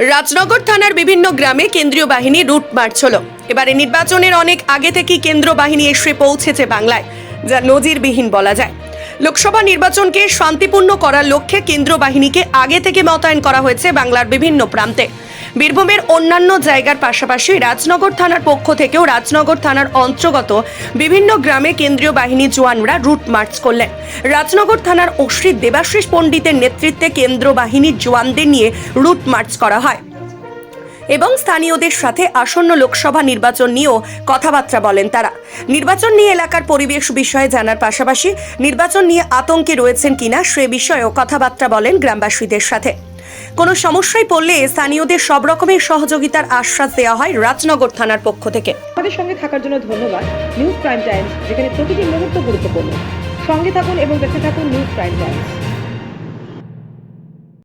রাজনগর থানার বিভিন্ন গ্রামে কেন্দ্রীয় বাহিনী রুট মার্চ হলো। এবারে নির্বাচনের অনেক আগে থেকেই কেন্দ্র বাহিনী এসে পৌঁছেছে বাংলায়, যা নজিরবিহীন বলা যায়। লোকসভা নির্বাচনকে শান্তিপূর্ণ করার লক্ষ্যে কেন্দ্র বাহিনীকে আগে থেকে মোতায়েন করা হয়েছে বাংলার বিভিন্ন প্রান্তে। বীরভূমের অন্যান্য জায়গার পাশাপাশি রাজনগর থানার পক্ষ থেকেও রাজনগর থানার অন্তর্গত বিভিন্ন গ্রামে কেন্দ্রীয় বাহিনীর জওয়ানরা রুট মার্চ করলেন। রাজনগর থানার ওসি দেবাশিস পণ্ডিতের নেতৃত্বে কেন্দ্র বাহিনীর জওয়ানদের নিয়ে রুট মার্চ করা হয় এবং স্থানীয়দের সাথে আসন্ন লোকসভা নির্বাচন নিয়েও কথাবার্তা বলেন তারা। নির্বাচন নিয়ে এলাকার পরিবেশ বিষয়ে জানার পাশাপাশি নির্বাচন নিয়ে আতঙ্কে রয়েছেন কিনা সে বিষয়েও কথাবার্তা বলেন গ্রামবাসীদের সাথে। কোনো সমস্যায় পড়লে স্থানীয়দের সব রকমের সহযোগিতার আশ্বাস দেওয়া হয় রাজনগর থানার পক্ষ থেকে। আমাদের সঙ্গে থাকার জন্য ধন্যবাদ। নিউজ প্রাইম টাইমস, যেখানে প্রতিটি মুহূর্ত গুরুত্বপূর্ণ। সঙ্গে থাকুন এবং দেখতে থাকুন নিউজ প্রাইম টাইমস।